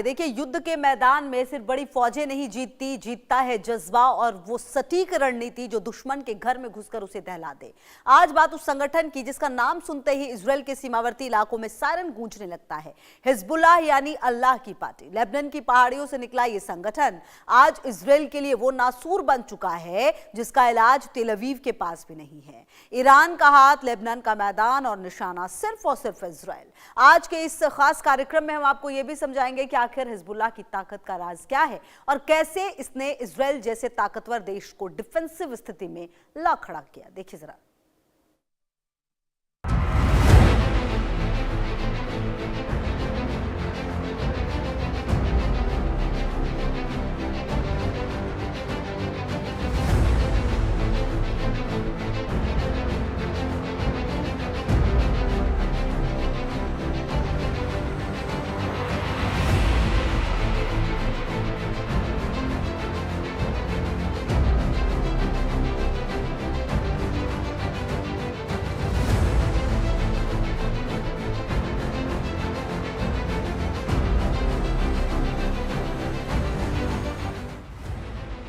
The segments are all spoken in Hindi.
देखिए, युद्ध के मैदान में सिर्फ बड़ी फौजें नहीं जीतती, जीतता है जज्बा और वो सटीक रणनीति जो दुश्मन के घर में घुसकर उसे दहला दे। आज बात उस संगठन की जिसका नाम सुनते ही इजराइल के सीमावर्ती इलाकों में सायरन गूंजने लगता है। हिजबुल्लाह यानी अल्लाह की पार्टी। लेबनान की पहाड़ियों से निकला ये संगठन आज इजराइल के लिए वो नासूर बन चुका है जिसका इलाज तेल अवीव के पास भी नहीं है। ईरान का हाथ, लेबनान का मैदान और निशाना सिर्फ और सिर्फ इजराइल। आज के इस खास कार्यक्रम में हम आपको ये भी समझाएंगे कि आखिर हिजबुल्लाह की ताकत का राज क्या है और कैसे इसने इजराइल जैसे ताकतवर देश को डिफेंसिव स्थिति में ला खड़ा किया। देखिए जरा।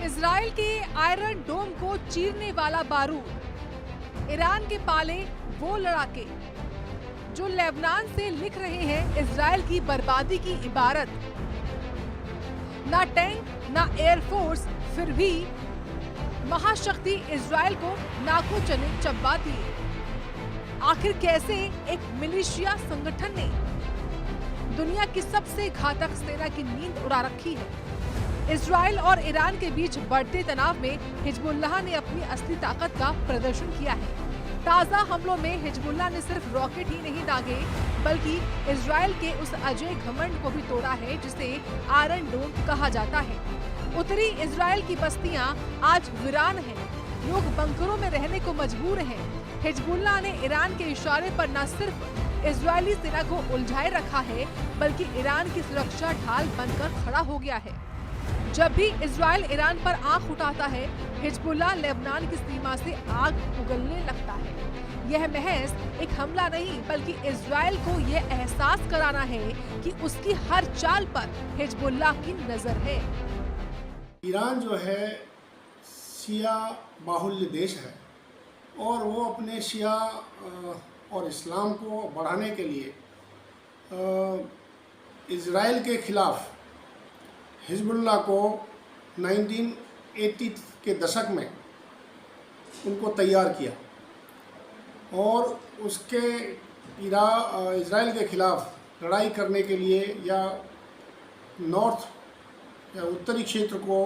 इजराइल के आयरन डोम को चीरने वाला बारूद, ईरान के पाले वो लड़ाके जो लेबनान से लिख रहे हैं इजराइल की बर्बादी की इबारत। ना टैंक ना एयरफोर्स, फिर भी महाशक्ति इजराइल को नाकों चने चबा दिए। आखिर कैसे एक मिलिशिया संगठन ने दुनिया की सबसे घातक सेना की नींद उड़ा रखी है। इजराइल और ईरान के बीच बढ़ते तनाव में हिजबुल्लाह ने अपनी असली ताकत का प्रदर्शन किया है। ताजा हमलों में हिजबुल्लाह ने सिर्फ रॉकेट ही नहीं दागे बल्कि इजराइल के उस अजय घमंड को भी तोड़ा है जिसे आयरन डोम कहा जाता है। उत्तरी इजराइल की बस्तियां आज वीरान हैं। लोग बंकरों में रहने को मजबूर हैं। हिजबुल्लाह ने ईरान के इशारे पर न सिर्फ इजरायली सेना को उलझाए रखा है बल्कि ईरान की सुरक्षा ढाल बनकर खड़ा हो गया है। जब भी इजराइल ईरान पर आंख उठाता है, हिजबुल्लाह लेबनान की सीमा से आग उगलने लगता है। यह महज एक हमला नहीं बल्कि इजराइल को यह एहसास कराना है कि उसकी हर चाल पर हिजबुल्लाह की नजर है। ईरान जो है शिया बाहुल्य देश है और वो अपने शिया और इस्लाम को बढ़ाने के लिए इजराइल के खिलाफ हिजबुल्लाह को 1980 के दशक में उनको तैयार किया और उसके इजराइल के खिलाफ लड़ाई करने के लिए या नॉर्थ या उत्तरी क्षेत्र को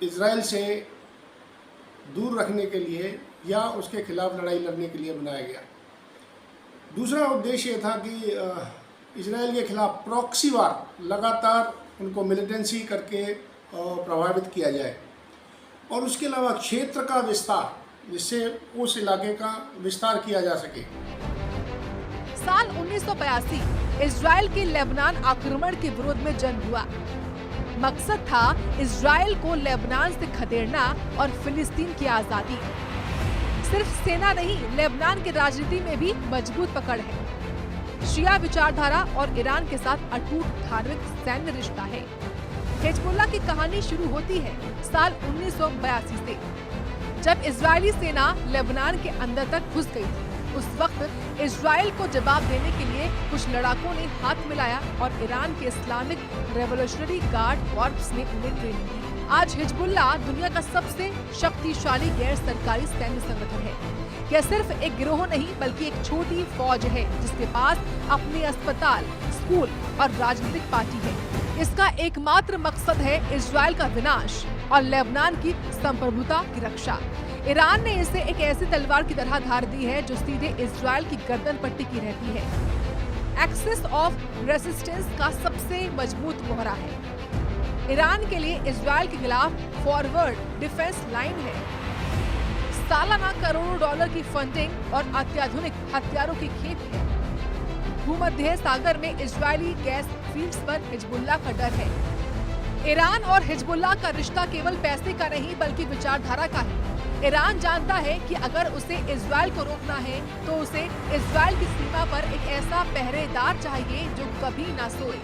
इजराइल से दूर रखने के लिए या उसके खिलाफ लड़ाई लड़ने के लिए बनाया गया। दूसरा उद्देश्य ये था कि इजराइल के खिलाफ प्रॉक्सी वार लगातार उनको मिलिटेंसी करके प्रभावित किया जाए और उसके अलावा क्षेत्र का विस्तार जिससे उस इलाके का विस्तार किया जा सके। साल 1982 इजराइल के लेबनान आक्रमण के विरोध में जंग हुआ। मकसद था इजराइल को लेबनान से खदेड़ना और फिलिस्तीन की आजादी। सिर्फ सेना नहीं, लेबनान की राजनीति में भी मजबूत पकड़ है। शिया विचारधारा और ईरान के साथ अटूट धार्मिक सैन्य रिश्ता है। हिजबुल्लाह की कहानी शुरू होती है साल 1982 से, जब इजरायली सेना लेबनान के अंदर तक घुस गई थी। उस वक्त इजराइल को जवाब देने के लिए कुछ लड़ाकों ने हाथ मिलाया और ईरान के इस्लामिक रेवोल्यूशनरी गार्ड कॉर्प्स ने उन्हें ट्रेनिंग दी। आज हिजबुल्लाह दुनिया का सबसे शक्तिशाली गैर सरकारी सैन्य संगठन है। यह सिर्फ एक गिरोह नहीं बल्कि एक छोटी फौज है जिसके पास अपने अस्पताल, स्कूल और राजनीतिक पार्टी है। इसका एकमात्र मकसद है इजराइल का विनाश और लेबनान की संप्रभुता की रक्षा। ईरान ने इसे एक ऐसी तलवार की तरह धार दी है जो सीधे इजराइल की गर्दन पर टिकी रहती है। एक्सिस ऑफ रेसिस्टेंस का सबसे मजबूत मोहरा है। ईरान के लिए इजराइल के खिलाफ फॉरवर्ड डिफेंस लाइन है। सालाना करोड़ों डॉलर की फंडिंग और अत्याधुनिक हथियारों की खेप है। भूमध्य सागर में इजरायली गैस फील्ड्स पर हिजबुल्लाह का डर है। ईरान और हिजबुल्लाह का रिश्ता केवल पैसे का नहीं बल्कि विचारधारा का है। ईरान जानता है कि अगर उसे इजराइल को रोकना है तो उसे इजराइल की सीमा पर एक ऐसा पहरेदार चाहिए जो कभी ना सोए।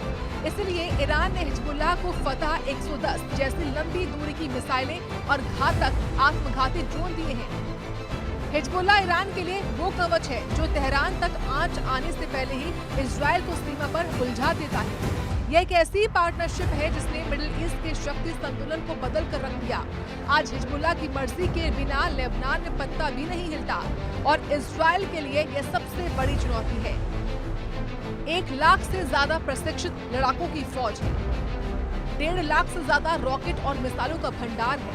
इसलिए ईरान ने हिजबुल्लाह को फतह 110 जैसी लंबी दूरी की मिसाइलें और घातक आत्मघाती ड्रोन दिए हैं। हिजबुल्लाह ईरान के लिए वो कवच है जो तेहरान तक आंच आने से पहले ही इजराइल को सीमा पर उलझा देता है। यह एक ऐसी पार्टनरशिप है जिसने मिडिल ईस्ट के शक्ति संतुलन को बदल कर रख दिया। आज हिजबुल्लाह की मर्जी के बिना लेबनान में पत्ता भी नहीं हिलता और इजराइल के लिए यह सबसे बड़ी चुनौती है। 1 लाख से ज्यादा प्रशिक्षित लड़ाकों की फौज है, 1.5 लाख से ज्यादा रॉकेट और मिसाइलों का भंडार है,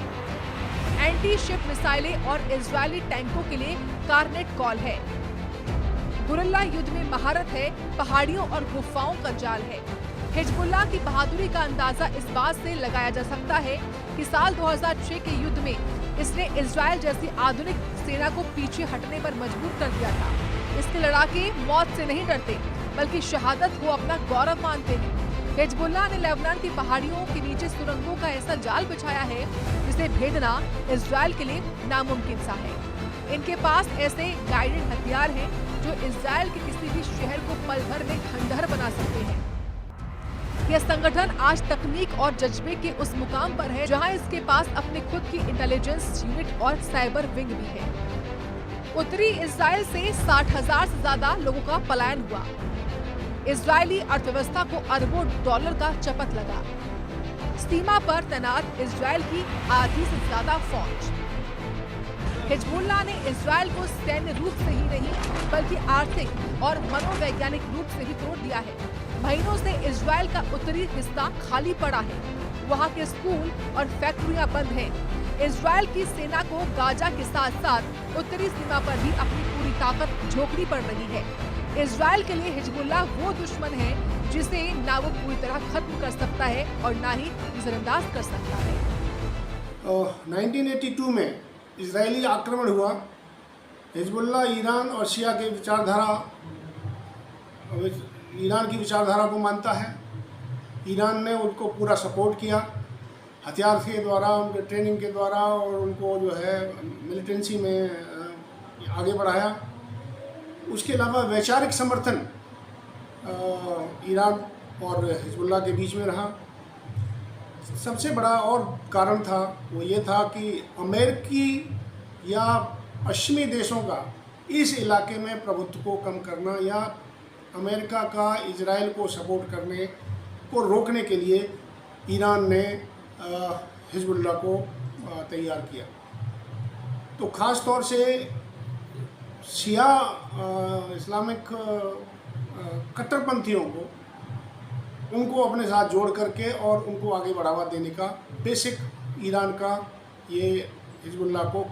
एंटी शिप मिसाइलें और इजरायली टैंकों के लिए कार्नेट कॉल है, गुरिल्ला युद्ध में महारत है, पहाड़ियों और गुफाओं का जाल है। हिजबुल्लाह की बहादुरी का अंदाजा इस बात से लगाया जा सकता है कि साल 2006 के युद्ध में इसने इजराइल जैसी आधुनिक सेना को पीछे हटने पर मजबूर कर दिया था। इसके लड़ाके मौत से नहीं डरते बल्कि शहादत को अपना गौरव मानते हैं। हिजबुल्लाह ने लेबनान की पहाड़ियों के नीचे सुरंगों का ऐसा जाल बिछाया है जिसे भेदना इजराइल के लिए नामुमकिन सा है। इनके पास ऐसे गाइडेड हथियार हैं जो इजराइल के किसी भी शहर को पल भर में खंडहर बना सकते हैं। यह संगठन आज तकनीक और जज्बे के उस मुकाम पर है जहां इसके पास अपने खुद की इंटेलिजेंस यूनिट और साइबर विंग भी है। उत्तरी इजराइल से 60,000 से ज्यादा लोगों का पलायन हुआ। इजरायली अर्थव्यवस्था को अरबों डॉलर का चपत लगा। सीमा पर तैनात इजराइल की आधी से ज्यादा फौज। हिजबुल्लाह ने इजराइल को सैन्य रूप से ही नहीं बल्कि आर्थिक और मनोवैज्ञानिक रूप से भी तोड़ दिया है। महीनों से इजराइल का उत्तरी हिस्सा खाली पड़ा है, वहाँ के स्कूल और फैक्ट्रियां बंद हैं। इजराइल की सेना को गाजा के साथ साथ उत्तरी सीमा पर भी अपनी पूरी ताकत झोंकनी पड़ रही है। इजराइल के लिए हिजबुल्लाह वो दुश्मन है जिसे ना वो पूरी तरह खत्म कर सकता है और ना ही नजरअंदाज कर सकता है। 1982 में इजरायली आक्रमण हुआ। हिजबुल्लाह ईरान और शिया के ईरान की विचारधारा को मानता है। ईरान ने उनको पूरा सपोर्ट किया, हथियार के द्वारा, उनके ट्रेनिंग के द्वारा, और उनको जो है मिलिटेंसी में आगे बढ़ाया। उसके अलावा वैचारिक समर्थन ईरान और हिजबुल्लाह के बीच में रहा। सबसे बड़ा और कारण था वो ये था कि अमेरिकी या पश्चिमी देशों का इस इलाके में प्रभुत्व को कम करना या अमेरिका का इजराइल को सपोर्ट करने को रोकने के लिए ईरान ने हिजबुल्लाह को तैयार किया। तो ख़ास तौर से शिया इस्लामिक कट्टरपंथियों को उनको अपने साथ जोड़ करके और उनको आगे बढ़ावा देने का बेसिक ईरान का ये हिजबुल्लाह को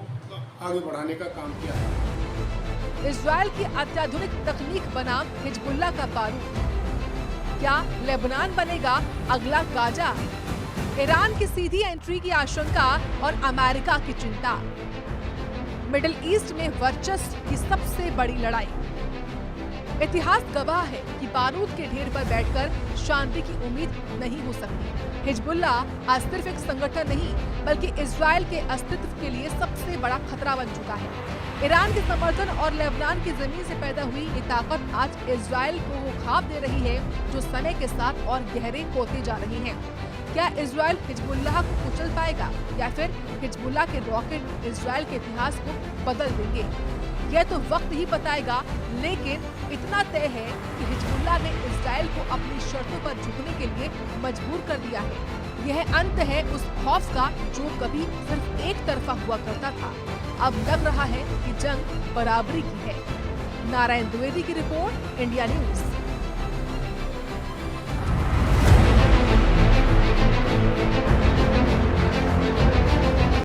आगे बढ़ाने का काम किया है। इजराइल की अत्याधुनिक तकनीक बनाम हिजबुल्लाह का बारूद। क्या लेबनान बनेगा अगला गाजा? ईरान की सीधी एंट्री की आशंका और अमेरिका की चिंता। मिडिल ईस्ट में वर्चस्व की सबसे बड़ी लड़ाई। इतिहास गवाह है कि बारूद के ढेर पर बैठकर शांति की उम्मीद नहीं हो सकती। हिजबुल्लाह आज सिर्फ एक संगठन नहीं बल्कि इजराइल के अस्तित्व के लिए सबसे बड़ा खतरा बन चुका है। ईरान के समर्थन और लेबनान की जमीन से पैदा हुई ये ताकत आज इजराइल को वो खाब दे रही है जो समय के साथ और गहरे होते जा रही है। क्या इजराइल हिजबुल्लाह को कुचल पाएगा या फिर हिजबुल्लाह के रॉकेट इजराइल के इतिहास को बदल देंगे? यह तो वक्त ही बताएगा, लेकिन इतना तय है कि हिजबुल्लाह ने इजराइल को अपनी शर्तों पर झुकने के लिए मजबूर कर दिया है। यह अंत है उस खौफ का जो कभी सिर्फ एक तरफा हुआ करता था। अब लग रहा है कि जंग बराबरी की है। नारायण द्विवेदी की रिपोर्ट, इंडिया न्यूज।